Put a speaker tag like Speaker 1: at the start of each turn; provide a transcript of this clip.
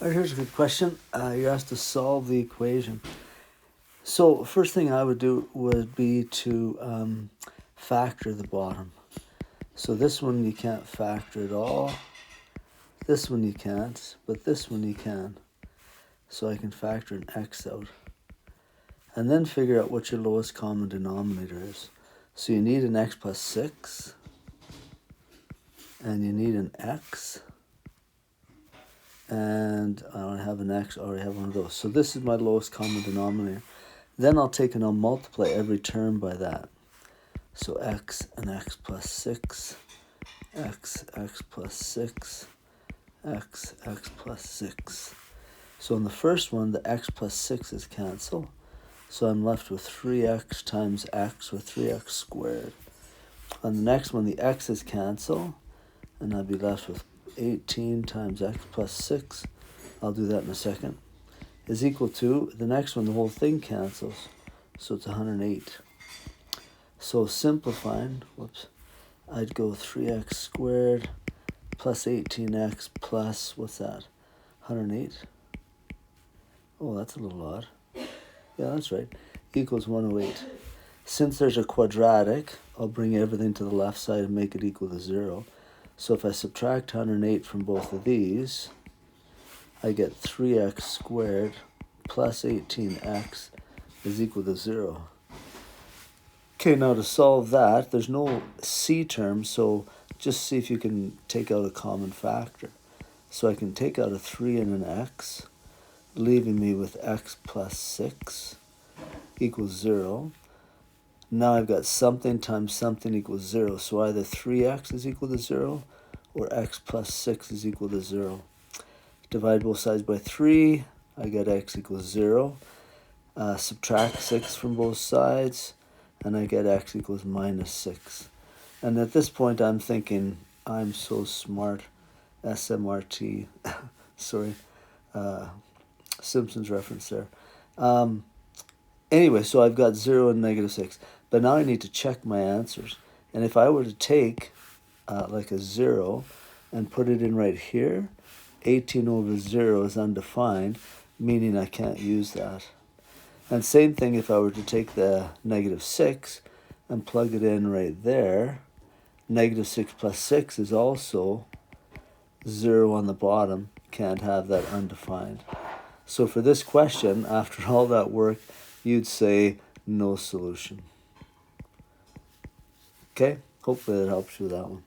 Speaker 1: All right, here's a good question. You're asked to solve the equation. So first thing I would do would be to factor the bottom. So this one you can't factor at all. This one you can't, but this one you can. So I can factor an x out. And then figure out what your lowest common denominator is. So you need an x plus 6. And you need an x. And I don't have an x, I already have one of those. So this is my lowest common denominator. Then I'll take and I'll multiply every term by that. So x and x plus 6, x plus 6, x plus 6. So in the first one, the x plus 6 is cancelled. So I'm left with 3x times x, with 3x squared. On the next one, the x is cancelled, and I'll be left with 18 times x plus 6. I'll do that in a second. Is equal to, the next one, the whole thing cancels. So it's 108. So simplifying, I'd go 3x squared plus 18x plus, what's that, 108? Oh, that's a little odd. Yeah, that's right. Equals 108. Since there's a quadratic, I'll bring everything to the left side and make it equal to 0. So if I subtract 108 from both of these, I get 3x squared plus 18x is equal to 0. Okay, now to solve that, there's no c term, so just see if you can take out a common factor. So I can take out a 3 and an x, leaving me with x plus 6 equals 0. Now I've got something times something equals 0. So either 3x is equal to 0 or x plus 6 is equal to 0. Divide both sides by 3. I get x equals 0. Subtract 6 from both sides, and I get x equals minus 6. And at this point I'm thinking, I'm so smart. SMRT. Sorry. Simpsons reference there. Anyway, so I've got 0 and negative 6. But now I need to check my answers. And if I were to take like a 0 and put it in right here, 18 over 0 is undefined, meaning I can't use that. And same thing if I were to take the negative 6 and plug it in right there, negative 6 plus 6 is also 0 on the bottom, can't have that undefined. So for this question, after all that work, you'd say no solution. Okay, hopefully that helps you with that one.